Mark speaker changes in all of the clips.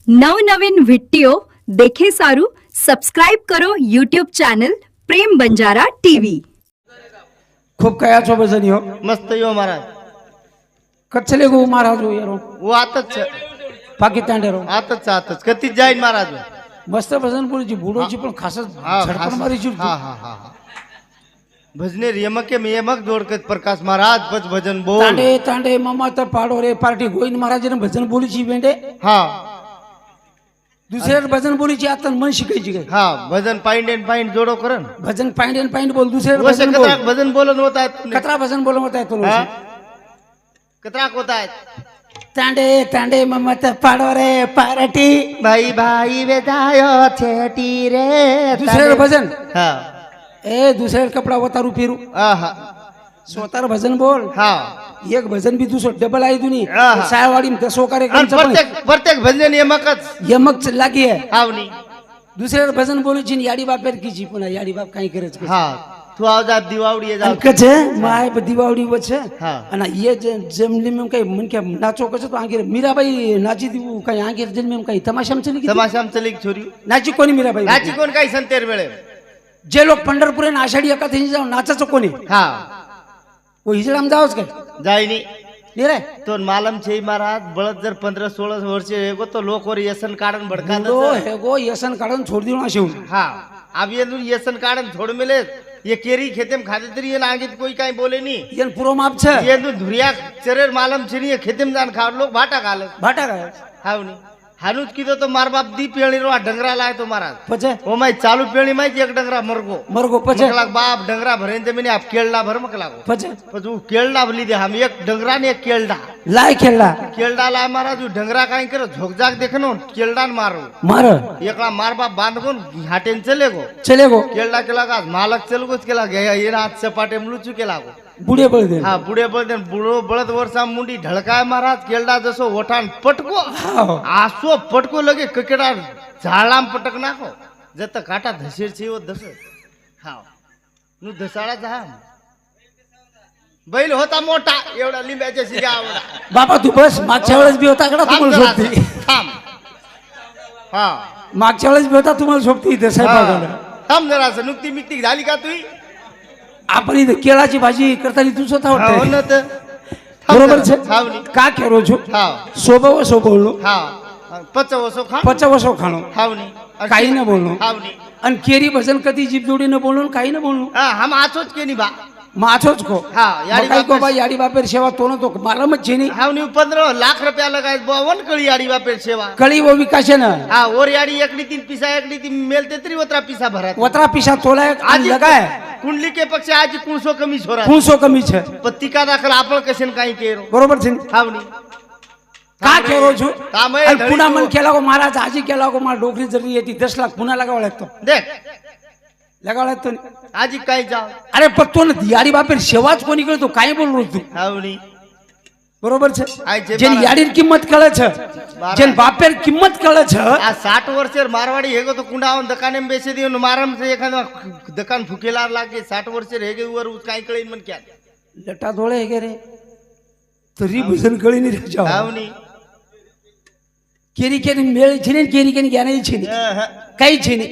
Speaker 1: નવનવીન video દેખે સારું subscribe કરો YouTube ચેનલ પ્રેમ બંજારા ટીવી।
Speaker 2: खूब कया छो भजन हो
Speaker 3: मस्त यो महाराज
Speaker 2: कचले गो महाराज हो यारो
Speaker 3: वो आतच
Speaker 2: पाकिस्तान रो
Speaker 3: आतच कधी जाईन महाराज
Speaker 2: मस्त भजन बोली जी बूढ़ो जी पण खास झडपण मारी जी
Speaker 3: हाँ हाँ हाँ भजने यमक के यमक जोड़ के प्रकाश महाराज पच भजन बोल
Speaker 2: तांडे तांडे मामा तर पाडो रे पार्टी गोविंद महाराज ने भजन बोली जी बेंडे
Speaker 3: हाँ
Speaker 2: दुसरे भजन बोली जी आता मन शिकायची काय
Speaker 3: हाँ भजन पाइंड एंड पाइंड जोड़ो करन
Speaker 2: भजन पाइंड एंड पाइंड बोल दुसरे
Speaker 3: वैसे
Speaker 2: भजन
Speaker 3: कतरा
Speaker 2: बोल
Speaker 3: भजन बोलन होता है
Speaker 2: कतरा भजन बोल होता है तो
Speaker 3: हाँ? कतरा होता है
Speaker 2: तांडे तांडे मामा तर पाडो रे पार्टी
Speaker 3: भाई भाई वेदायो छेटी रे
Speaker 2: दुसरे भजन
Speaker 3: हाँ
Speaker 2: ए दुसरे कपड़ा उतारू फिरू
Speaker 3: आहा
Speaker 2: स्वतः भजन बोल
Speaker 3: हाँ
Speaker 2: एक भजन भी दुसरं डबल आहे दुनी
Speaker 3: आहा.
Speaker 2: सायवाडी में 10 कार्यक्रम
Speaker 3: प्रत्येक भजन यमकच
Speaker 2: यमक लागी आहे
Speaker 3: हावनी
Speaker 2: दुसऱ्या भजन बोलू जी याडी बापेर की जी पुन्हा याडी बाप काही करत
Speaker 3: हाँ तू आओ जा दिवावड़ी ये जा
Speaker 2: कच माय दिवावडी वच
Speaker 3: हाँ.
Speaker 2: आणि ये जमली में काही मन के नाचो कस तो आगे मीराबाई नाची दिवू काही आगे जन में काही तमाशा चली की
Speaker 3: तमाशाम चली छोरी
Speaker 2: नाची कोणी मीराबाई
Speaker 3: नाची कोण काही संतेर वेळे
Speaker 2: जे लोक पंढरपूर आणि आषाढी एकादशी जाऊन नाचाचं कोणी
Speaker 3: हाँ
Speaker 2: वो हिजडाम जावच काय
Speaker 3: जाईनी
Speaker 2: नाही रे
Speaker 3: तो मालम छे महाराज बळद जर 15-16 वर्ष हेगो तो लोक वर यसन काढन भडका
Speaker 2: लो हे गो यसन काढून छोड देऊ ना शेवून
Speaker 3: हाँ अब ये यसन काढन छोड़ मिले ये केरी खेते में खाते तरी ये आगे कोई काही बोले नहीं
Speaker 2: येन पुरो माप छ
Speaker 3: ये धुरिया चरेर मालम छे ये खेते में जान खा लोग भाटा गाले
Speaker 2: भाटा काय
Speaker 3: हावनी हानुज की तो मार बाप दी पेणी रो डंगरा लाए तो महाराज
Speaker 2: पचे
Speaker 3: ओ माय चालू पेणी माय एक डंगरा
Speaker 2: मरगो पचे
Speaker 3: मकलाक बाप डंगरा भरेन जमीन आप केळला भर मकलाको
Speaker 2: पचे
Speaker 3: पजू केळला भली दे हम एक डंगरा ने एक केळडा
Speaker 2: लाय खेळला
Speaker 3: केळडा लाय महाराज डंगरा काही करो झोकजाक देखनो केळडा मारो
Speaker 2: मार
Speaker 3: एकला मार बाप बांधगोन हाटेन चले गो
Speaker 2: चले गो
Speaker 3: केळडा केला का मालक चलगोच केला गया ये हाथ सपाटे मुलुचू केला गो
Speaker 2: बुडे बळ दे
Speaker 3: हा बुडे बळदे बुडो बळद वर्षा मुंडी ढळकाय महाराज केळडा जसो ओठान पटको आसो पटको लगे ककेडा झाडाम पटक नाखो जत काटा धसेर छे वो धस हा नु धसाळा जा बैल होता मोठा एवढा लिंब्याच्या शिगा आवडा
Speaker 2: बाबा तू बस मागच्या वेळेस बी होता कडा तुम्हाला सोबती
Speaker 3: थांब हा
Speaker 2: मागच्या वेळेस बी होता तुम्हाला सोबती इथे साहेबाला
Speaker 3: थांब जरा नुकती मिक्ती झाली का तुई
Speaker 2: आपण इथे केळाची भाजी करताना तू स्वतः
Speaker 3: हो
Speaker 2: वाटते
Speaker 3: ना तर
Speaker 2: बरोबर छे
Speaker 3: हावनी
Speaker 2: का केरो छो
Speaker 3: हा
Speaker 2: सोबव सो बोललो
Speaker 3: हा पचवसो खा
Speaker 2: पचवसो खाणो
Speaker 3: हावनी
Speaker 2: काही न बोलणं
Speaker 3: हावनी
Speaker 2: आणि केरी भजन कधी जीप जोडी न बोलणं काही न बोलणं
Speaker 3: हा हम आचोच के नी बा
Speaker 2: माछोच को
Speaker 3: हा याडी
Speaker 2: मकाई को
Speaker 3: बापेर-
Speaker 2: बा याडी बापेर सेवा तो न तो मारा मत जेनी
Speaker 3: हावनी 15 लाख रुपया लगाय बावन कळी याडी बापेर सेवा
Speaker 2: कळी वो विकासे न
Speaker 3: हा और याडी एकडी 3 पिसा एकडी 3 मेलते तरी वत्रा पिसा भरात
Speaker 2: वतरा पिसा तोला
Speaker 3: आज
Speaker 2: आज लगाय
Speaker 3: कुंडली के पक्ष आज 300 कमी छोरा
Speaker 2: खूनसो कमी छे
Speaker 3: पत्तिका दाखल आपण कशन काही केरो
Speaker 2: बरोबर छे
Speaker 3: हावनी
Speaker 2: का केरो छु
Speaker 3: काम आहे,
Speaker 2: आणि
Speaker 3: धडी
Speaker 2: पुन्हा
Speaker 3: तो.
Speaker 2: मन केला को महाराज आजी केला को मला डोकरी जरी येती 10 लाख पुन्हा लगावा लागतो
Speaker 3: देख
Speaker 2: लगावा लागतो
Speaker 3: आज काही जाव
Speaker 2: अरे पण तो न याडी बापेर सेवाच कोणी करतो काय बोललो तू
Speaker 3: हावनी
Speaker 2: बरोबर छे
Speaker 3: आय जे
Speaker 2: जेन
Speaker 3: बारा-
Speaker 2: याडीर किंमत कळ छ जेन बापेर किंमत कळ छ
Speaker 3: आ 60 वर्षेर मारवाडी हेगो तो कुंडावन दुकाने में बेचे दियो मारम से एखादा दुकान फुकेलार लागे 60 वर्षेर हेगे वर काही कळीन मन क्या
Speaker 2: लटा डोळे हे रे तरी भजन कळी नाही रे जाव
Speaker 3: हावनी
Speaker 2: केरी केरी मेळ छिने केरी केरी ज्ञान छिने काही छिने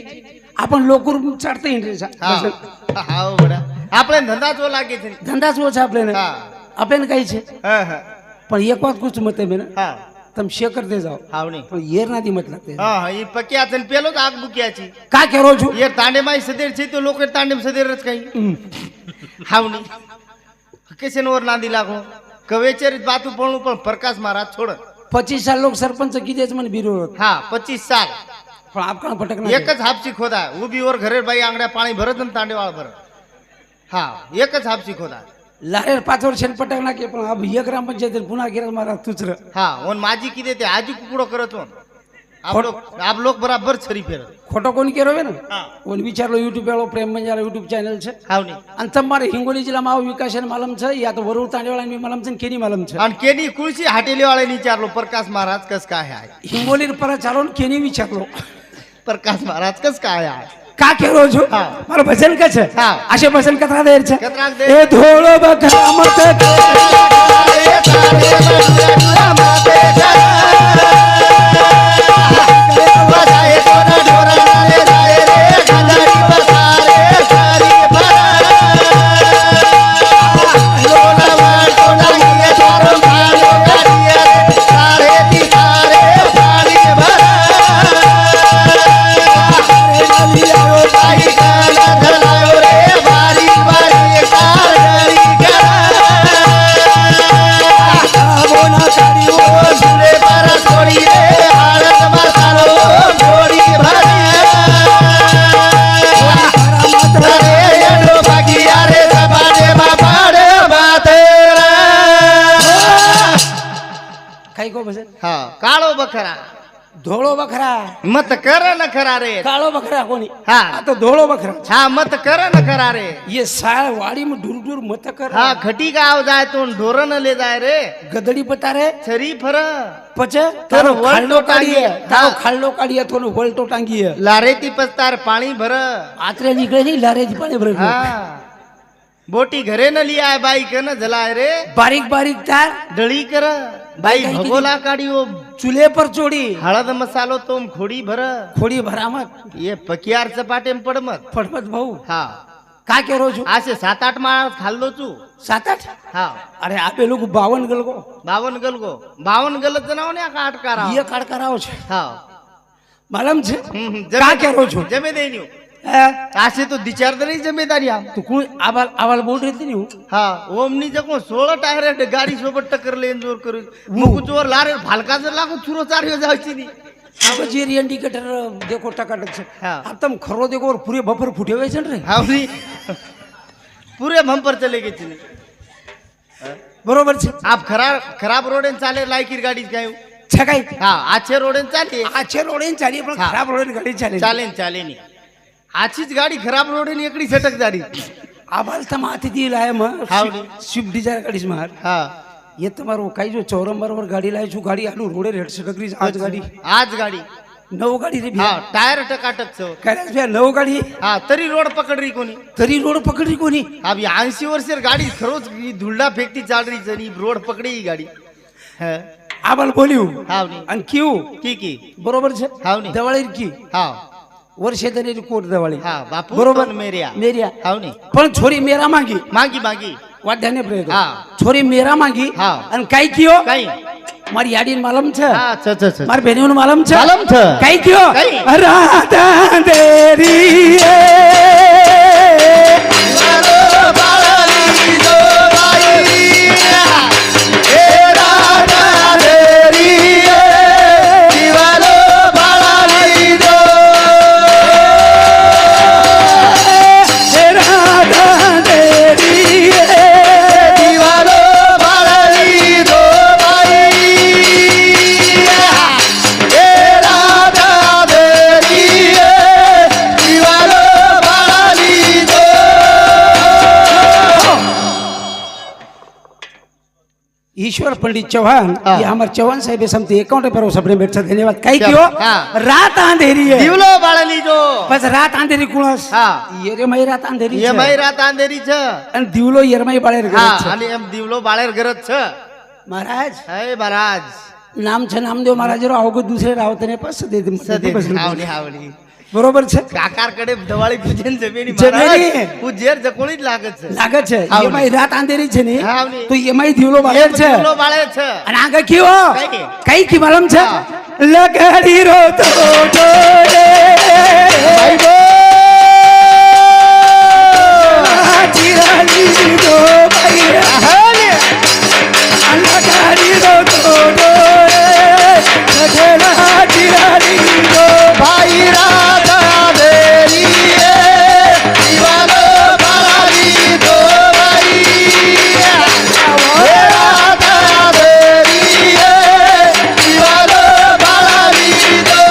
Speaker 2: आपण लोकर चढता येईल रे भजन
Speaker 3: हाव बडा आपले धंदा तो लागे छे
Speaker 2: धंदाच वो છે આપણે
Speaker 3: हा
Speaker 2: આપણે काही છે
Speaker 3: हा हा
Speaker 2: પણ એક વાત કુછ મત है મેને
Speaker 3: हा
Speaker 2: તમે शेकर दे जाओ
Speaker 3: हावनी
Speaker 2: पण येर नादी मत लागते
Speaker 3: हा ही पक्या छन पेलो तो आग बुकियाची
Speaker 2: का करो छु
Speaker 3: ये तांडे माई सदेर छे तो लोक तांडे में सदेरच काही हावनी केशन वर नांदी लागो कवेचर बातू पळू पण प्रकाश महाराज छोड
Speaker 2: 25 साल लोक सरपंच किदेच मन बिरोध
Speaker 3: हा 25 साल
Speaker 2: पण आपका पटक ना
Speaker 3: एकच हापसी खोदा उभी वर घरे बाई आंगड्या पाणी भरत आणि तांडेवाळ भरत हा एकच हापसी खोदा
Speaker 2: लारेर 5 वर्ष पटक ना के पण अब एक ग्राम पंचायत पुन्हा गेला मारा तुचर
Speaker 3: हा ओन माझी की देते आजी कुकडो करत हो आप लोग बराबर छरी फेरत
Speaker 2: खोटो कोणी केरो ना
Speaker 3: हा
Speaker 2: कोण विचारलो YouTube वाળો प्रेम बंजारा YouTube चॅनल છે
Speaker 3: हावनी
Speaker 2: અને તમારે हिंगोली जिल्लाમાં આવો વિકાસન માલમ છે યા તો વરુડ તાંડેવાળા ની માલમ છે ને કેની માલમ છે
Speaker 3: आणि केनी कुळशी हाटेली वाळे विचारलो प्रकाश महाराज कस काय आहे
Speaker 2: हिंगोली पर चालो ને કેની વિચારલો
Speaker 3: प्रकाश महाराज कस काय आहे
Speaker 2: का केरो છો
Speaker 3: હા.
Speaker 2: મારો ભજન કે છે
Speaker 3: હા.
Speaker 2: આશે ભજન કતરા દેર છે
Speaker 3: કતરાક દેર?
Speaker 2: એ ધોળો બખરા મત
Speaker 3: बखरा
Speaker 2: ધોળો બકરા
Speaker 3: मत कर न खरा रे
Speaker 2: કાળો બકરા કોની
Speaker 3: હા
Speaker 2: આ તો ધોળો બકરા છે.
Speaker 3: हाँ मत कर न खरा रे
Speaker 2: ये साळ वाड़ी में ढूर ढूर मत कर
Speaker 3: हाँ खटी का आव जाए तो ढोर न ले जाए रे
Speaker 2: ગધડી પતારે
Speaker 3: छरी फर
Speaker 2: પછે
Speaker 3: તારો
Speaker 2: તારો
Speaker 3: વળતો
Speaker 2: ખાડલો કાઢીએ
Speaker 3: ટાંગીએ.
Speaker 2: તારો
Speaker 3: હા.
Speaker 2: ખાડલો કાઢીએ થોનો વળતો ટાંગીએ
Speaker 3: लारेती पस्तार पानी भर
Speaker 2: આત્રે નીકળે નહીં લારેથી પાણી ભરે
Speaker 3: हाँ बोटी घरे न लिया है बाई के न जलाए रे
Speaker 2: બારીક બારીક તાર
Speaker 3: डळी कर बाई
Speaker 2: कहीं
Speaker 3: भगोला काढ़ियो
Speaker 2: ચૂલે પર ચોડી
Speaker 3: हळद मसालो तुम खोडी भर
Speaker 2: ખોડી ભરામત
Speaker 3: ये पकियार चपाटे में पड़ मत
Speaker 2: ફટફટ ભાऊ
Speaker 3: हाँ
Speaker 2: કા કેરો છું
Speaker 3: आसे 7-8 माळ खाल्लो चू
Speaker 2: 7-8
Speaker 3: हाँ
Speaker 2: અરે આપે લોકો 52 ગલગો
Speaker 3: 52 गलत जनाव ने आका अटकारा
Speaker 2: ये કડકરાઓ છે
Speaker 3: हाँ
Speaker 2: માલમ છે
Speaker 3: जमे-
Speaker 2: કા કેરો છું
Speaker 3: जमे देन्यो
Speaker 2: હે?
Speaker 3: आसे तो दिचार नहीं जमेदारी हम
Speaker 2: તું કોણ આવાલ આવાલ બોલ રહી હતી ને હું
Speaker 3: हाँ ओमनी जको 16 टायर गाडी सोबत टक्कर लेन जोर करू मुकु चोर लारे भालका जर लागो चुरो चारियो जायची नी
Speaker 2: આ જે ઇન્ડિકેટર દેખો ટકાટક છે
Speaker 3: હા.
Speaker 2: આ તમ ખરો દેખો और પૂરે બફર ફૂટે હોય છે ને રે
Speaker 3: हाँ नी पूरे बम्पर चले गए चली
Speaker 2: બરોબર છે
Speaker 3: आप खराब रोड चाले लायकी गाडी काय
Speaker 2: છકાઈ
Speaker 3: हाँ आछे रोड चाले
Speaker 2: આ છે રોડે ને ચાલી પણ
Speaker 3: હા.
Speaker 2: ખરાબ રોડે ને ગાડી ચાલે
Speaker 3: चाले नी आछीच गाडी खराब रोड ની એકડી છટક જારી
Speaker 2: આ બાલ તમ આથી લાય માં
Speaker 3: હાવ ની.
Speaker 2: સ્વિફ્ટ ડિઝાયર ગાડી માં
Speaker 3: हाँ
Speaker 2: ये તમારો કઈ જો 54 ગાડી લાય છું ગાડી આલું રોડે રેડ સટકરી આજ ગાડી
Speaker 3: आज गाडी
Speaker 2: નવ ગાડી રે
Speaker 3: हाँ टायर टकाटक छो
Speaker 2: કરે છે નવ ગાડી
Speaker 3: हाँ तरी रोड पकड रही कोनी
Speaker 2: તરી રોડ પકડી કોની
Speaker 3: अब 80 वर्षेर गाडी खरोच ही धुलडा फेकती चाल रही जनी रोड पकड़ी ही गाडी है
Speaker 2: આ બાલ બોલ્યું
Speaker 3: हाव नी
Speaker 2: અને કયું
Speaker 3: की
Speaker 2: બરોબર છે
Speaker 3: હાવ ની.
Speaker 2: દવાળી કી
Speaker 3: हाँ
Speaker 2: વર્ષે તને કોટ દવાળી
Speaker 3: हाँ बापू
Speaker 2: બરોબર
Speaker 3: तोन मेरिया
Speaker 2: મેરિયા
Speaker 3: हाव नी
Speaker 2: પણ છોરી મેરા માંગી
Speaker 3: मांगी मांगी
Speaker 2: વાદ્યાને પ્રયોગ
Speaker 3: હા.
Speaker 2: છોરી મેરા માંગી
Speaker 3: હા.
Speaker 2: અને કઈ કયો
Speaker 3: कई
Speaker 2: મારી યાડી માલમ છે
Speaker 3: हाँ छ
Speaker 2: મારી બહેનોનું માલમ છે
Speaker 3: માલમ છે.
Speaker 2: કઈ કયો
Speaker 3: કઈ?
Speaker 2: રાધા દેરી એ રાધા દેરી એ ईश्वर पंडित चौहान
Speaker 3: हाँ.
Speaker 2: ये हमारे चौहान साहब समते अकाउंट पर सपने बैठा धन्यवाद कई
Speaker 3: क्या?
Speaker 2: क्यों
Speaker 3: हाँ.
Speaker 2: रात अंधेरी है
Speaker 3: દીવલો બાળેલી જો
Speaker 2: बस रात अंधेरी कुणस
Speaker 3: હા
Speaker 2: ये रे मई रात अंधेरी
Speaker 3: એ
Speaker 2: છે.
Speaker 3: મારી રાત આંધેરી છે
Speaker 2: અને દીવલો યરમાઈ બાળે
Speaker 3: હા
Speaker 2: ગરજ છે.
Speaker 3: અને એમ દીવલો બાળેર ગરજ છે
Speaker 2: महाराज
Speaker 3: હે મહારાજ
Speaker 2: नाम છે नामदेव महाराज रो आओगे दूसरे राव तने पास दे दे
Speaker 3: સદે આવડી આવડી
Speaker 2: बरोबर છે
Speaker 3: કાકાર કડે ધવાળી પૂજન જમેની
Speaker 2: જમેની.
Speaker 3: મહારાજ હું ઝેર જકોળી જ લાગે છે
Speaker 2: લાગે છે
Speaker 3: આવડી.
Speaker 2: એમાં રાત અંધેરી છે ને
Speaker 3: હા, આવડી.
Speaker 2: તો એમાં દીવલો બાળે
Speaker 3: એમ
Speaker 2: છે
Speaker 3: દીવલો બાળે છે
Speaker 2: અને આગળ કયો
Speaker 3: કઈ?
Speaker 2: કઈ કી માલમ છે
Speaker 3: હા.
Speaker 2: લગાડી રો તો ડોરે
Speaker 3: ભાઈ બો
Speaker 2: ચિરાલી દો ભાઈ લગાડી રો તો ડોરે લગેલા ચિરાલી દો
Speaker 3: ભાઈ રાધા દેરી એ દીવાલો બાળી દો ભાઈ હે રાધા દેરી એ દીવાલો બાળી દો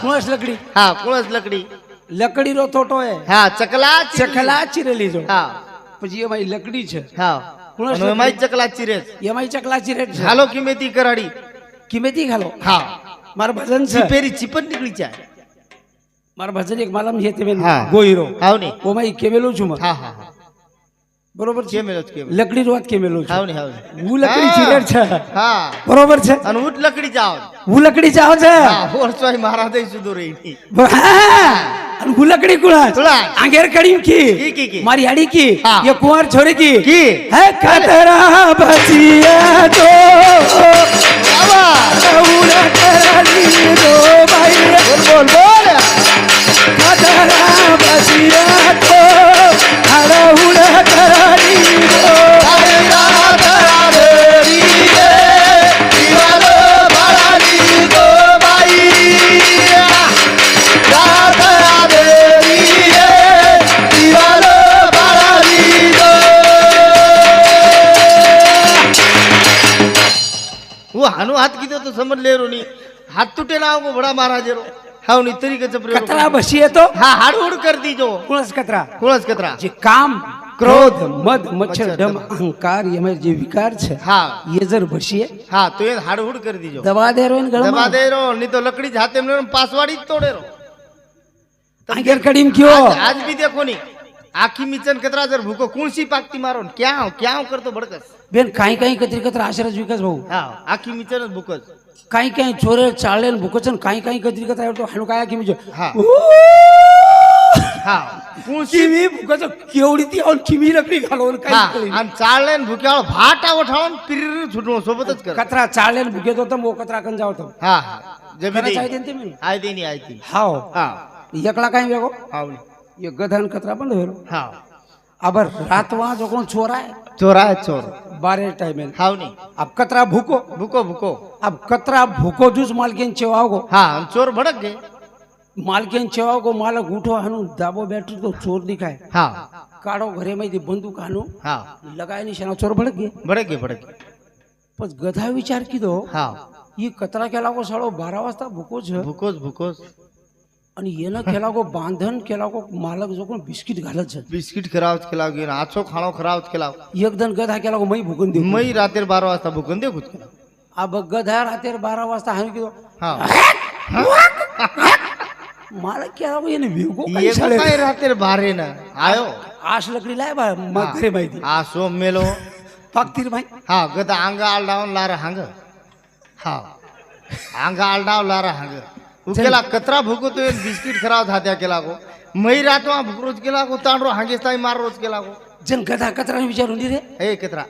Speaker 2: કુણસ લકડી
Speaker 3: હા કુણસ લકડી
Speaker 2: લકડી રો થોટો હે
Speaker 3: હા ચકલા ચીરી.
Speaker 2: ચકલા ચિરેલી જો
Speaker 3: હા
Speaker 2: પછી એમાં લકડી છે
Speaker 3: હા
Speaker 2: કુણસ
Speaker 3: અને એમાંય ચકલા ચીરે છે.
Speaker 2: એમાં ચકલા ચિરેટ છે
Speaker 3: હાલો કિમેતી કરાડી
Speaker 2: કિમેતી ખાલો
Speaker 3: હા
Speaker 2: મારા ભજન છે
Speaker 3: ચીપેરી ચીપટ નીકળી જાય
Speaker 2: મારા ભજન એક માલમ છે તે
Speaker 3: હા.
Speaker 2: ગોઈરો
Speaker 3: હાવ ને
Speaker 2: ઓમાં કેમેલું છું મારે.
Speaker 3: હા હા હા
Speaker 2: બરોબર છે
Speaker 3: કેમેલો જ કેમેલો
Speaker 2: લકડી રોત કેમેલું
Speaker 3: હાવ
Speaker 2: છું
Speaker 3: ને હાવ ને
Speaker 2: હું લકડી ચિરેટ છે
Speaker 3: હા
Speaker 2: બરોબર છે
Speaker 3: અને ઉઠ લકડી જાવ
Speaker 2: હું લકડી ચાવ છે
Speaker 3: હા ઓરસોય મહારાજ સુધો રહી ની
Speaker 2: હા. અને હું લકડી કુણા
Speaker 3: કુણાસ.
Speaker 2: આંગેર કડીમ કી
Speaker 3: કી.
Speaker 2: મારી આડી કી
Speaker 3: હા.
Speaker 2: ये कुंवर छोरी की
Speaker 3: કી
Speaker 2: है कतरा बचिया तो उड़ा कराली दो भाई
Speaker 3: બોલ બોલ
Speaker 2: कतरा बचिया तो अरे उड़ा कराली दो
Speaker 3: ભાઈ રાધા દેરી એ દીવાલો બાળી દો ભાઈ રાધા દેરી એ દીવાલો બાળી દો हानू हात किती तो समज लेरो नी हात तुटे ना को बडा महाराजेरो हाव नी तरीकेचं प्रयोग
Speaker 2: कचरा बशी येतो
Speaker 3: हा हाडहुड कर दीजो
Speaker 2: कुळस कचरा
Speaker 3: कुळस कतरा
Speaker 2: जे काम क्रोध मद मच्छर डम अहंकार ये म्हणजे जे विकार છે
Speaker 3: હા
Speaker 2: ये जर बशीए
Speaker 3: હા તો એ હાડहुड कर दीजो
Speaker 2: दबा दे रो इन
Speaker 3: દબા
Speaker 2: गळमा
Speaker 3: દે રો ની તો લકડી જાતે મને પાસવાડી જ તોડે રો
Speaker 2: आंगेर कड़ीम क्यों
Speaker 3: आज भी देखो नी आखी मिचन कतरा जर भूको कुणसी पाकती मारो न क्या करतो बडकस
Speaker 2: बेन काही काही कत्री कचरा आश्रज विकास भाऊ
Speaker 3: हा आखी मिचन भूकस
Speaker 2: काही काही चोरे चाळले भुकचन काही काही कत्री कचरा तो हाणू काय की म्हणजे
Speaker 3: हा हा कुणसी
Speaker 2: किमी भुकच केवढी ती और किमी लकडी घालून
Speaker 3: हा
Speaker 2: काही
Speaker 3: आणि चाळले न भुक्याळ भाटा उठावून पिरिर छुटून सोबतच कर
Speaker 2: कचरा चाळले भुकेत होतं मो कचरा कन जावतो
Speaker 3: हा हा जबी
Speaker 2: करायचं आहे
Speaker 3: दे
Speaker 2: ते मी
Speaker 3: आय देनी आय ती
Speaker 2: हाव
Speaker 3: हा
Speaker 2: एकला काय वेगो
Speaker 3: हाव
Speaker 2: ये गधन कचरा बंद होलो
Speaker 3: हा
Speaker 2: अबर रात वहां जो कोण चोर है
Speaker 3: चोर आहे चोर
Speaker 2: 12 टाइम में
Speaker 3: हाव नी
Speaker 2: अब कतरा भूको
Speaker 3: भूको भूको
Speaker 2: अब कतरा भूको जूस मालकिन चेवाओ
Speaker 3: हा आणि चोर भडक गे
Speaker 2: मालकिन चेवाओ को मालक उठो हानू दाबो बैठो तो चोर दिखाए
Speaker 3: हा
Speaker 2: काढो घरे में बंदूक हानू
Speaker 3: हा
Speaker 2: लगाय निशाणा चोर भडक गे
Speaker 3: भडक गे
Speaker 2: पण गधा विचार कीधो
Speaker 3: हा
Speaker 2: ये कचरा केला को साडो 12 वाजता भूको छ
Speaker 3: भूकोस भूकोस
Speaker 2: आणि येनं केला को बांधन केला को मालक जो कोण बिस्किट घालत छ
Speaker 3: बिस्किट खरावच केला गे आछो खाणो खरावच केला
Speaker 2: एक दन गधा केला को मै भूकून देऊ
Speaker 3: मई रात्री 12 वाजता भूकन दे खुद
Speaker 2: अब गधा रात्री 12 वाजता हानू कीधो
Speaker 3: हा
Speaker 2: मालक केला को येने वेगो
Speaker 3: ये काय रात्री 12 ना आयो
Speaker 2: आश लकडी लाय बा मग घरे माहिती
Speaker 3: आ सो मेलो
Speaker 2: पाकतीर भाई
Speaker 3: हा गदा आंगा आलडावन लार हांग हा आंगा आलडाव लार हांग उकेला कचरा भुकतो बिस्किट खराव धात्या केला को मई रातवा भुकरोज केला को तांडरो हांगेस्ताई मार रोज केला को
Speaker 2: जन गधा कचरा विचारून रे
Speaker 3: ए कचरा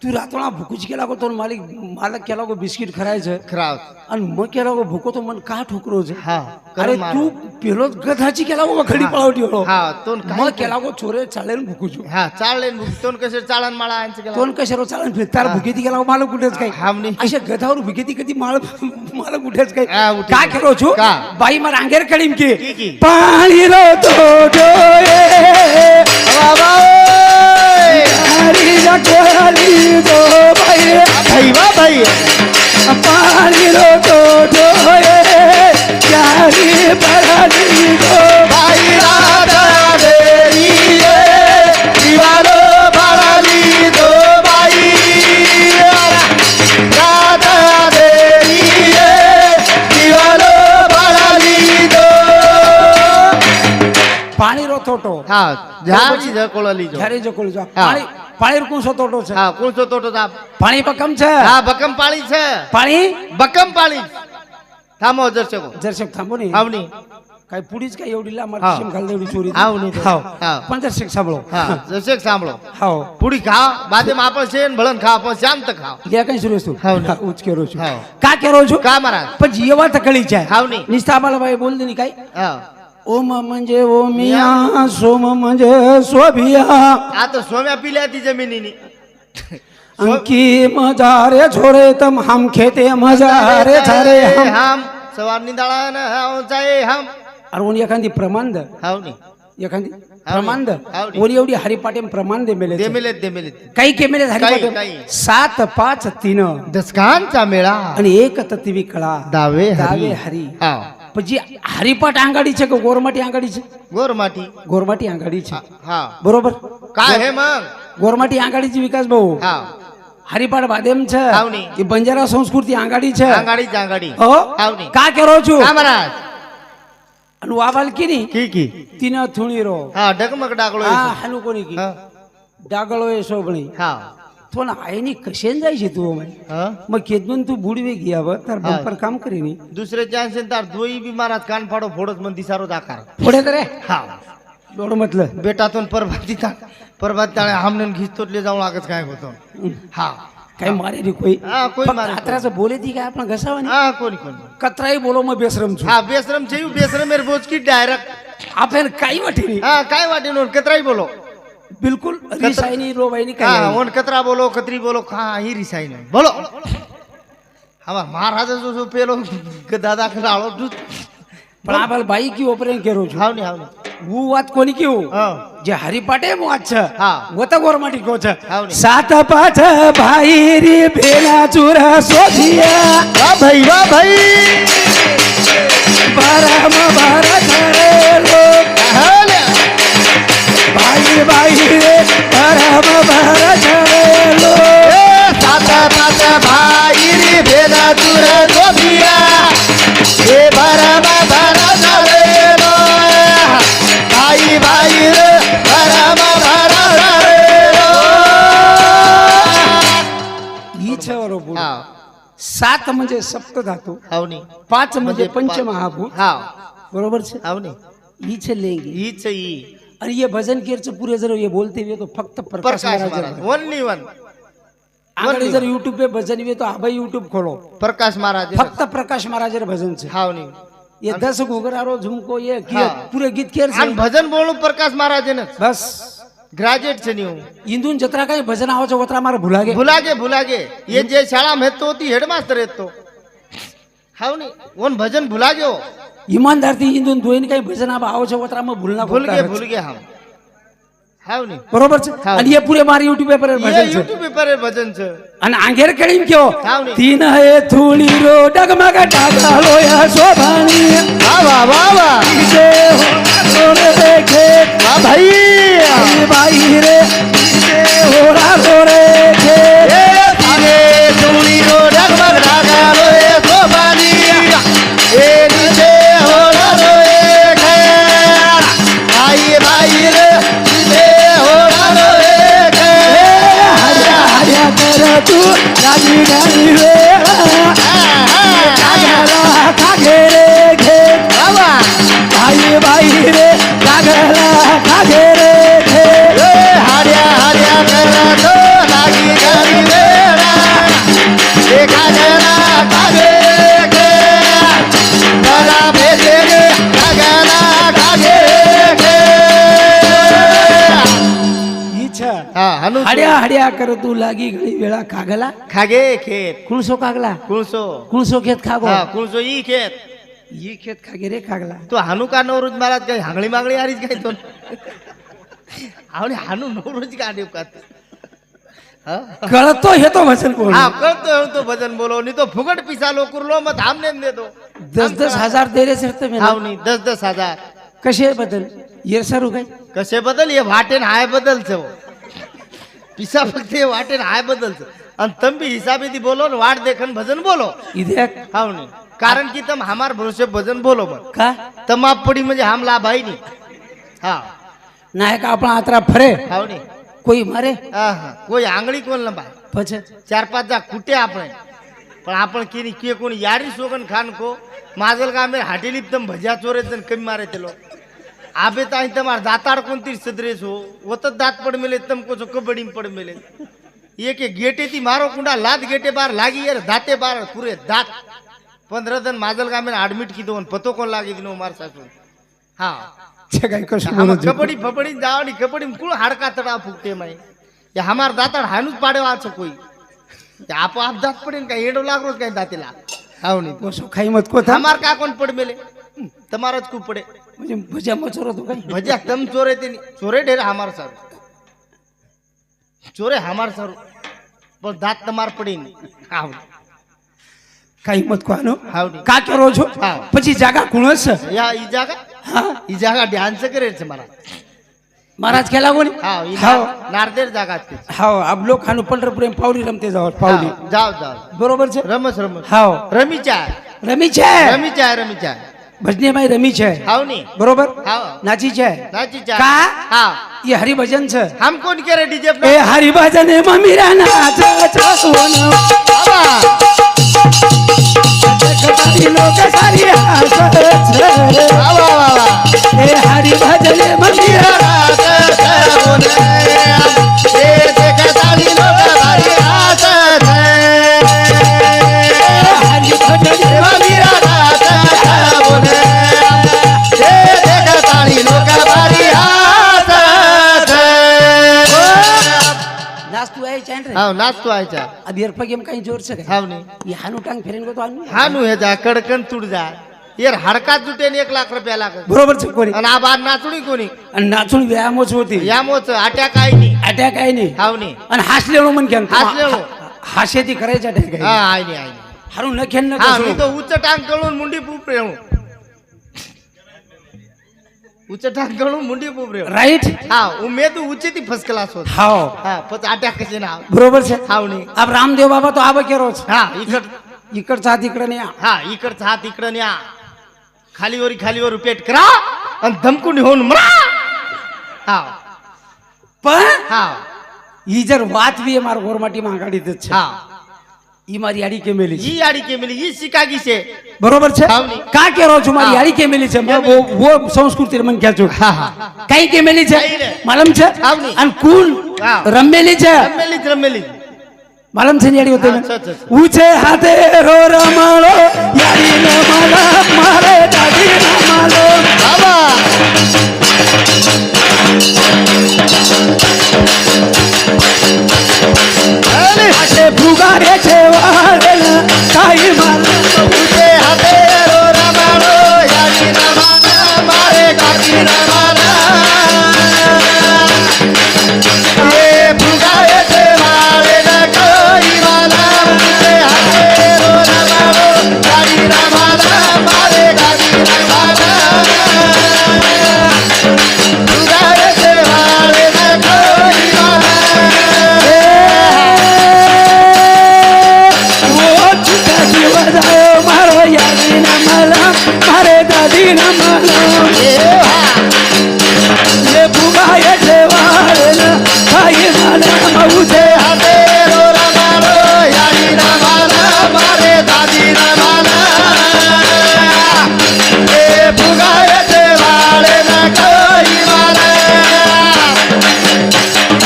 Speaker 2: तू रातोळा भुकूच केला को तो मालक केला को बिस्किट खरायचं
Speaker 3: खराव
Speaker 2: आणि मग केला को भुको तो मन का ठोकरोज
Speaker 3: हा
Speaker 2: अरे तू पेलो गधाची केला को खडी पळावटी हो
Speaker 3: हा तोन
Speaker 2: मग केला को चोरे चालेल भुकूच
Speaker 3: हा चाळले तोन कसे चाळण माळा यांचं केला
Speaker 2: तोन कशारो चालन फिरतार भुकेती केला को मालक कुठेच काय
Speaker 3: हामनी
Speaker 2: अशा गधावर भुकेती कधी मालक कुठेच काय
Speaker 3: हा, उठे.
Speaker 2: का केलो छु
Speaker 3: का?
Speaker 2: बाई मार अंगेर कळीम
Speaker 3: की?
Speaker 2: की पाणी रो तो डोये
Speaker 3: बाबा
Speaker 2: हरी जकोली दो बाई
Speaker 3: भाई वा भाई
Speaker 2: पानी रो तो डोये यारी बराली दो
Speaker 3: भाई राधा देवी दीवारो भराली दो भाई राधा देवी दीवारो भराली दो
Speaker 2: पाणी रो तोटो
Speaker 3: हा झाची जकोळली जो
Speaker 2: घरे जकोली जो
Speaker 3: हा.
Speaker 2: पाणी पाणी कोण सो तोटो છે
Speaker 3: हा कोणतो तोटो ता
Speaker 2: पाणी बकम છે
Speaker 3: हा बकम पाळी છે
Speaker 2: पाणी
Speaker 3: बकम पाळी थांबो दर्शको
Speaker 2: जरशक थांबो ने
Speaker 3: आवनी
Speaker 2: काय पुढीच काय एवढी ला
Speaker 3: हा.
Speaker 2: मार शिम घाल देवडी चोरी
Speaker 3: आवनी तो.
Speaker 2: हाव
Speaker 3: हा.
Speaker 2: पण जरशक सांभळो
Speaker 3: हा जरशेक सांभळो
Speaker 2: हाव
Speaker 3: पुडी खा बादे માં आपण शेन भळन खा आपण शांत खा
Speaker 2: લે કઈ સુરેશ તું
Speaker 3: હાવ ને.
Speaker 2: ઉચ કેરો છું
Speaker 3: હાવ.
Speaker 2: का केरो છું
Speaker 3: का महाराज
Speaker 2: पण जीवा तकळी છે
Speaker 3: हाव नी.
Speaker 2: निस्ता मला बाई बोल देनी काय
Speaker 3: हा
Speaker 2: ओम म्हणजे ओमिया सोम म्हणजे सोभिया
Speaker 3: आता सोम्या पिल्या ती जमिनीनी
Speaker 2: अंकी मजारे छोरे तम हम खेते मजारे थारे हम
Speaker 3: हम सवार निदाळा न हाव जाय हम
Speaker 2: अरे ओनी एखादी प्रमांद
Speaker 3: हाव नी
Speaker 2: एखादी प्रमांद
Speaker 3: हाव नी.
Speaker 2: ओनी एवढी हरिपाटे प्रमांद मेले
Speaker 3: दे मिलेत
Speaker 2: काही के मेले
Speaker 3: काही,
Speaker 2: हरिपाटे
Speaker 3: काही.
Speaker 2: 7 5 3
Speaker 3: दसकांचा मेळा
Speaker 2: आणि एक तत्वी कळा
Speaker 3: दावे
Speaker 2: दावे हरी
Speaker 3: हा
Speaker 2: पण जी हरिपाट आंगाडीचे का गोरमाटी आंगाडीचे
Speaker 3: गोरमाटी
Speaker 2: गोरमाटी आंगाडीचे
Speaker 3: हा
Speaker 2: बरोबर
Speaker 3: काय हे मग
Speaker 2: गोरमाटी आंगाडीची विकास भाऊ
Speaker 3: हा
Speaker 2: हरिपाट बादेम छ
Speaker 3: हाव नी.
Speaker 2: की बंजारा संस्कृती आंगाडी छ
Speaker 3: आंगाडी जांगाडी
Speaker 2: हो
Speaker 3: हाव नी.
Speaker 2: का केरो छु
Speaker 3: का महाराज
Speaker 2: आणि वाबाल की नी
Speaker 3: की
Speaker 2: तिनं थुणी रो
Speaker 3: हा डगमग डागलो
Speaker 2: हा हनु कोणी की
Speaker 3: हा
Speaker 2: डागलो ये सोबणी
Speaker 3: हा
Speaker 2: तो ना आईनी कशेन जायची तू माय
Speaker 3: हा
Speaker 2: मग केदून तू बुडवे घ्यावं तर
Speaker 3: हा.
Speaker 2: बंपर काम करीनी
Speaker 3: दुसरे चान्स तार दोई बी महाराज कान फाडो फोडत मन दिसारो दाकार
Speaker 2: पुढे तर रे
Speaker 3: हा
Speaker 2: एवढं म्हटलं
Speaker 3: बेटातून परभाती ताळे हमने घिस्तोतले जाऊन लागत काय होतो हा
Speaker 2: काय मारे रे कोई
Speaker 3: हा कोई मारे
Speaker 2: कात्राचं बोले ती काय आपण घसावानी
Speaker 3: हा कोणी
Speaker 2: कत्राई बोलो मग बेसरम छु
Speaker 3: हा बेसरम छेयू बेसरम मेर बोच की डायरेक्ट
Speaker 2: आपण काही वाटेनी
Speaker 3: हा काय वाटे नोन कतराई बोलो
Speaker 2: बिलकुल रिसाईनी रोबाईनी
Speaker 3: हा
Speaker 2: काय
Speaker 3: ओन कतरा बोलो कतरी बोलो हा ही रिसाई नाही बोलो हमार महाराज जो पेलो दादा खडाळो
Speaker 2: पण आपण बाई की ओपरेन केरो छु
Speaker 3: हाव नी
Speaker 2: वो वात कोणी की हो
Speaker 3: हा.
Speaker 2: जे हरिपाटे वाच
Speaker 3: हा.
Speaker 2: वत गोरमाटी कोच
Speaker 3: हाव नी.
Speaker 2: सात पाठ भाई रे भेना चुरा सोधिया
Speaker 3: वा भाई
Speaker 2: परम भरत रे लोक भाई भाई रे परम भरत रे लोक
Speaker 3: सात पाच भाई रे भेना चुरा सोधिया हे भरम भरत रे लो भाई भाई रे भरम भरत रे लो
Speaker 2: हीच बरोबर
Speaker 3: हा.
Speaker 2: सात म्हणजे सप्त धातू
Speaker 3: हावनी
Speaker 2: 5 म्हणजे
Speaker 3: म्हणजे
Speaker 2: पंचमहाभूत
Speaker 3: हा.
Speaker 2: बरोबर छे
Speaker 3: हावनी
Speaker 2: हीच लेंगे
Speaker 3: हीच ही
Speaker 2: आणि ये भजन कीर्तन पूरे जर ये बोलते हुए तो फक्त प्रकाश
Speaker 3: प्रकाश
Speaker 2: महाराज
Speaker 3: महाराज
Speaker 2: है।
Speaker 3: ओनली वन
Speaker 2: आंगड़ी जर यूट्यूब पे भजन हुए तो आबा यूट्यूब खोलो
Speaker 3: प्रकाश महाराज
Speaker 2: फक्त प्रकाश महाराज रे भजन से
Speaker 3: हावनी
Speaker 2: ये 10 घुघरारो झुमको ये
Speaker 3: हाँ।
Speaker 2: पूरे गीत केर
Speaker 3: आणि भजन बोलू प्रकाश महाराज ने
Speaker 2: बस
Speaker 3: ग्रेजुएट છે न्यू
Speaker 2: इंदून जत्रा काही भजन आवाज वत्रा मार भुलागे
Speaker 3: भुलागे ये जे शाळा में तो ती हेडमास्टर येतो हावनी ओन भजन भुलागे हो
Speaker 2: ईमानदार थी इंदून दोइन काही भजन आवाज वत्रा में भूलना
Speaker 3: भूल गए हम हावनी
Speaker 2: बरोबर छे
Speaker 3: हाँ।
Speaker 2: आणि ये पूरे मार यूट्यूब पे
Speaker 3: ये
Speaker 2: भजन छे
Speaker 3: YouTube पर भजन છે
Speaker 2: आणि आंगेर केळीम क्यो
Speaker 3: हाँ नी।
Speaker 2: तीन है थुली रो डगमग टाकालो या शोभानी
Speaker 3: वाह वाह वाह
Speaker 2: जे हो रे देखे
Speaker 3: वाह भाई
Speaker 2: भाई रे जे होरा रो रे खे
Speaker 3: ए थाने धूली रो डगमग ढाकालो ए शोभानी ए नीचे होला रो ए घेर भाई भाई रे नीचे होला रो ए घेर
Speaker 2: हरिया हरिया कर तू राजी गानी रे कागला कागे रे घे
Speaker 3: बाबा
Speaker 2: भाई भाई रे कागला कागे रे घे
Speaker 3: हार्या हार्या करा तो लागी गरी वेळा देखा जरा कागे गे जरा भेजे गे कागला कागे गे
Speaker 2: इच्छा
Speaker 3: हा हनु
Speaker 2: हड्या हड्या कर तू लागी घडी वेळा कागला
Speaker 3: खागे खेत
Speaker 2: कुणसो कागला
Speaker 3: कुळसो
Speaker 2: कुणसो खेत खागो
Speaker 3: हा कुळसो ई खेत
Speaker 2: ये खेत खागे रे कागला
Speaker 3: तो हानू का नवरोज महाराज काही हांगळी मागळी आरीच काही तो आवडे हानू नवरोज का देव का हा
Speaker 2: कळतो हे तो भजन बोल
Speaker 3: हाँ करतो तो भजन बोलो नहीं तो फुगट पिसालो कुरलो मत हमने दे दो
Speaker 2: 10-10 हजार दे रे सरते में
Speaker 3: हाव नहीं 10,000
Speaker 2: कसे बदल ये सरू काय
Speaker 3: कसे बदल ये वाटेन हाय बदल छे वो पिसा फक्त ये वाटेन हाय बदल छे आणि तम भी हिसाबे दी बोलो न वाट देखन भजन बोलो
Speaker 2: इधर
Speaker 3: हाव नहीं कारण की तम हमार भरोसे भजन बोलो मत
Speaker 2: का
Speaker 3: तम आप पड़ी म्हणजे हम लाभ आहे नहीं हाँ
Speaker 2: नाही का आपण आत्रा फरे
Speaker 3: हाव नहीं
Speaker 2: કોઈ મારે
Speaker 3: કોઈ આંગળી કોણ લંબાય
Speaker 2: પછી
Speaker 3: 4-5 જા કુટે આપણે પણ आपण કેની કે કોणी यारी सोगन खान को माजल गामे हाटेली तम भज्या चोरे जन कमी मारे तेलो आबे ताई तमार दाताड़ कोणती सदरेस हो वत दात पड मेले तम को कबड्डी में पड मेले ये के गेटे थी मारो कुंडा लाद गेटे बार लागी यार दाते बार पूरे दात 15 दिन माजल गामे एडमिट की दोन पतो कोण लागी दिनो मार सासू हाँ
Speaker 2: છે કાઈ કશું
Speaker 3: हम
Speaker 2: બોલો
Speaker 3: कबड्डी फबडी जावनी कबड्डी में कुल हाडका तड़ा फूकते मैं ये हमार दाताड़ हानुज पाडे वाच कोई ये आप दात पडे का एडो लाग रोज काय दातेला हाव नहीं
Speaker 2: ઓછો ખાઈ મત કો થા
Speaker 3: हमार का कोण पड मेले તમારજ કુ પડે
Speaker 2: म्हणजे ભજા મચરો તો કઈ
Speaker 3: भज्या तम चोरे ते चोरे ढेर हमार सर चोरे हमार सर पण दात तमार पडी हाव
Speaker 2: કાઈ મત કો આનો
Speaker 3: हाव नहीं
Speaker 2: કા કરો છો
Speaker 3: હા.
Speaker 2: પછી જાગા કુણસ
Speaker 3: या ई जागा
Speaker 2: હા
Speaker 3: ई जागा ध्यान से करे छे मारा
Speaker 2: महाराज केला कोणी
Speaker 3: हाव ई
Speaker 2: हाव
Speaker 3: नारदेर जागा छे
Speaker 2: हाव आप लोग खानु पंढरपूर में पावली रमते जाओ पावली
Speaker 3: हाव, जाओ जाओ
Speaker 2: बरोबर છે
Speaker 3: रमस रमस
Speaker 2: हाव
Speaker 3: रमी चाय
Speaker 2: રમી છે
Speaker 3: रमी चाय रमी चाय
Speaker 2: ભજને માં રમી છે
Speaker 3: हाव नहीं
Speaker 2: બરોબર
Speaker 3: हाव
Speaker 2: નાચી છે
Speaker 3: नाची चाय
Speaker 2: का
Speaker 3: हाँ
Speaker 2: ये हरिभजन છે
Speaker 3: हम कौन करे डीजे
Speaker 2: ए हरिभजन માં મીરા નાચ ચાસોન
Speaker 3: बाबा
Speaker 2: કટારી લોક સારી હાસ છે
Speaker 3: बाबा बाबा
Speaker 2: ए हरिभजन માં મીરા હરિભજન માં नाच तू आहे चैन रे
Speaker 3: हाँ नाच तो आयचा
Speaker 2: अब ईयर पगेम काही जोर से
Speaker 3: हाव नहीं
Speaker 2: ये हानु टांग फेरेन को तो आनु
Speaker 3: हानू हे जा कड़कन तुड़ जा यार हाडकात जुटे ने 1 लाख रुपया लागत
Speaker 2: बरोबर છે कोणी
Speaker 3: आणि आ बार नाचणी कोणी
Speaker 2: आणि नाचून व्यायामच होती
Speaker 3: यामोच अटॅक आहे नी
Speaker 2: अटॅक आहे नाही
Speaker 3: हावनी
Speaker 2: आणि हासलेलो म्हण घ्या
Speaker 3: हासलेलो.
Speaker 2: हास्याती करायचा अटॅक
Speaker 3: हा
Speaker 2: आहे
Speaker 3: आहे नी
Speaker 2: हरून न खेळ न
Speaker 3: हा मी तो उच्च टांग कळून मुंडी पुपरे उच्च टांग कळून मुंडी पुपरे
Speaker 2: राईट
Speaker 3: हा उमेद उच्च ती फर्स्ट क्लास होत
Speaker 2: हाव
Speaker 3: हा पच अटॅक कसे ना
Speaker 2: बरोबर છે
Speaker 3: हावनी
Speaker 2: अब रामदेव बाबा तो आबा केरोच
Speaker 3: हा
Speaker 2: इकडचा हात इकडे नाही
Speaker 3: हा इकडचा हात इकडं न्या खालीवर पेट करा आणि धमकून होऊन मरा हा
Speaker 2: पण
Speaker 3: हा
Speaker 2: ही जर वात भी मार गोरमाटी मागाडीतच છે
Speaker 3: हा
Speaker 2: ઈ મારી આડી કેમેલી છે
Speaker 3: ही आडी केमेली ही शिकागी છે
Speaker 2: બરોબર છે
Speaker 3: હાવની.
Speaker 2: કા કેરો છું મારી
Speaker 3: હા.
Speaker 2: આડી કેમેલી છે મેં वो संस्कृती मन क्या છું
Speaker 3: हा हा
Speaker 2: કઈ કેમેલી છે
Speaker 3: કઈ રે?
Speaker 2: માલમ છે
Speaker 3: હાવની.
Speaker 2: અને કુલ
Speaker 3: હા.
Speaker 2: રમેલી છે
Speaker 3: रमेली
Speaker 2: માલમ છે ની આડી હોતે
Speaker 3: હા, છે, છે, છે.
Speaker 2: ઊંચે હાથે રો રમાળો યારી ને માલા મારે દાદી રમાળો
Speaker 3: बाबा
Speaker 2: આટલે ફુગારે છે વાળેલા કાઈ માલા
Speaker 3: उसे हाते रो रमालो यारी रमाना मारे गाती रमाना ये भुगाए से वाले न कोई माना उसे हाते रो रमालो यारी रमाना मारे गाती रमाना भुगाए से वाले न कोई माना
Speaker 2: वो चिता जीवदायो मारो यारी न माला मारे दादी न माला ये फुगारे છે વાળેલા કાઈ માલા ઊંચે
Speaker 3: हाते रो रमालो यारी रमाना मारे दादी रमाना ए भुगाए से वाले न कोई माना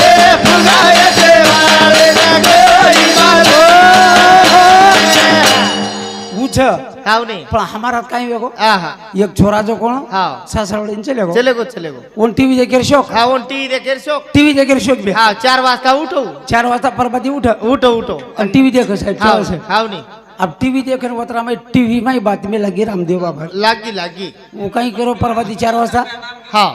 Speaker 3: ए भुगाए से वाले न कोई मानो
Speaker 2: ઊંચે
Speaker 3: हावनी
Speaker 2: પણ हमारा काई वेगो
Speaker 3: आहा
Speaker 2: एक छोरा जो कोण
Speaker 3: हाव
Speaker 2: सासरवडीन चलेगो
Speaker 3: चलेगो
Speaker 2: ओन टीव्ही देखील शोक
Speaker 3: हा ओन टीव्ही देखेर शोक
Speaker 2: टीव्ही देखील शोक बे
Speaker 3: हा 4 वाजता उठो
Speaker 2: 4 वाजता परबादी उठ
Speaker 3: उठो
Speaker 2: आणि टीव्ही देख साहेब
Speaker 3: हाव
Speaker 2: केव्हा साहेब
Speaker 3: हावनी
Speaker 2: अब टीव्ही देखन वतरा में टीव्ही में बातमी लगी रामदेव बाबा
Speaker 3: लागी
Speaker 2: वो काही करो परबादी 4 वाजता
Speaker 3: हा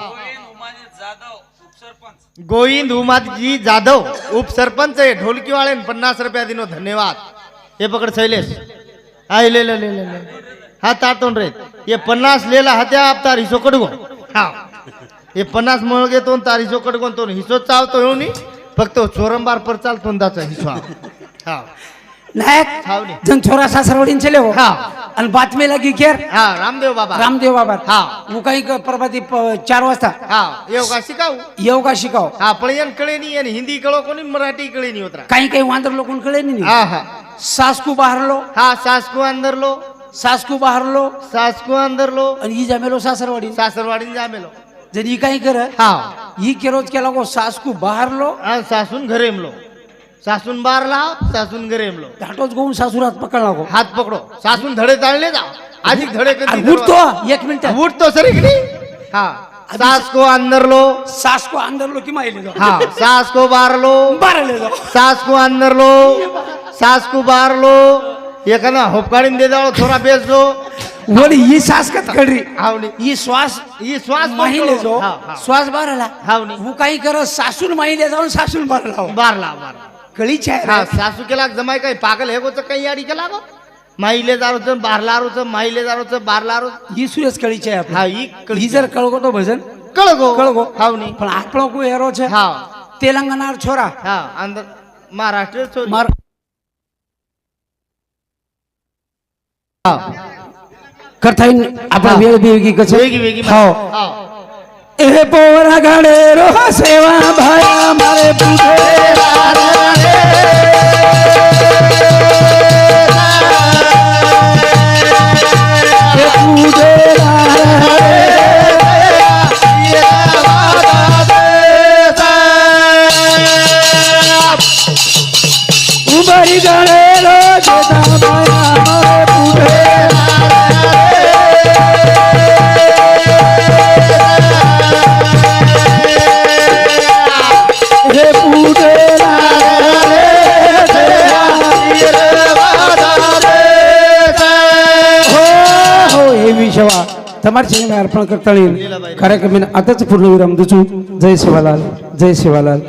Speaker 3: गोविंद उमाजी जाधव उपसरपंच आहे ढोलकीवाळे 50 रुपया दिनो धन्यवाद हे पकड शैलेश हा ले ले ले ले ले. हा तातोन रे ये 50 लेला हत्या आप तार हिसो कडगो हा ये 50 मळगे तो तार हिसो कडगो तो हिसो चावतो येऊनी फक्त चोरंबार पर चालतो दाचा हिसो हा
Speaker 2: नायक
Speaker 3: हावनी
Speaker 2: जन छोरा सासरवडीन चलेगो
Speaker 3: हा
Speaker 2: आणि बातमी लगी केर
Speaker 3: हा रामदेव बाबा
Speaker 2: रामदेव बाबा
Speaker 3: हा
Speaker 2: वो काही परबादी 4 वाजता
Speaker 3: हा येऊ का शिकाऊ
Speaker 2: येऊ का शिकाव
Speaker 3: हा पण येन कळे नाही आणि हिंदी कळो कोणी मराठी कळे नाही उतरा
Speaker 2: काही काही वांदर लोकून कळे नाही
Speaker 3: हा हा
Speaker 2: सासकू बाहरलो
Speaker 3: हा सासको अंदर लो
Speaker 2: सासकू बाहरलो
Speaker 3: सासको अंदर लो
Speaker 2: आणि ही जमेलो सासरवाडी
Speaker 3: सासरवाडीन जामेलो
Speaker 2: जर ही काही कर
Speaker 3: हा
Speaker 2: ही केरोज केला गो सासकू बाहरलो
Speaker 3: आणि सासून घरे येमलो सासून बार लाव सासून घरे येमलो
Speaker 2: धाटोच गोऊन सासूरात पकडला गो
Speaker 3: हात पकडो सासून धडे ताळले जाओ अधिक धडे कधी
Speaker 2: आणि उठतो 1 मिनिट
Speaker 3: उठतो सर इकडे हा सासको अंदर लो
Speaker 2: सासको अंदरलो की माहिले जाऊ
Speaker 3: हा सासको बार लो
Speaker 2: बारले जाऊ
Speaker 3: सासको अंदर लो सासको बार लो एखादा होपकाडीन दे जाओ थोडा बेस दो
Speaker 2: वली ही सास कत कडी
Speaker 3: हावनी
Speaker 2: ही श्वास
Speaker 3: ही श्वास
Speaker 2: माहिले जो
Speaker 3: हा, हा.
Speaker 2: श्वास बारला
Speaker 3: हावनी
Speaker 2: वो काही कर सासून माहिले जाऊन सासून बारला
Speaker 3: बार
Speaker 2: कळीच
Speaker 3: हा
Speaker 2: आहे
Speaker 3: सासू केला जमाय काय पागल हे गोच काही याडी केला गो माहिले दारूच बारलारूच माहिले दारूच बारलारू
Speaker 2: ही सुरेश कळीच आहे
Speaker 3: हा
Speaker 2: आपली.
Speaker 3: ही
Speaker 2: ही जर कळगो तो भजन
Speaker 3: कळगो
Speaker 2: कळगो
Speaker 3: हावनी
Speaker 2: पण આપણો કોઈ એરો છે
Speaker 3: हा
Speaker 2: તેલંગાના છોરા
Speaker 3: हा अंदर महाराष्ट्र छोरी.
Speaker 2: માર
Speaker 3: हा
Speaker 2: કરતા આપણા
Speaker 3: હા.
Speaker 2: વેગ બેગી કછે
Speaker 3: वेगी
Speaker 2: हाव
Speaker 3: हा
Speaker 2: એ પોરા ગાડે રો સેવા ભાયા મારે પૂછે એ પૂજે ઉબરી ગાડે રો જેતા ભાયા મારે પૂછે હે પૂજે હો હો એવી તમારી ચરણે અર્પણ કરતા કાર્યક્રમને આતાच પૂર્ણ વિરામ દઉં છું. જય સેવાલાલ, જય સેવાલાલ.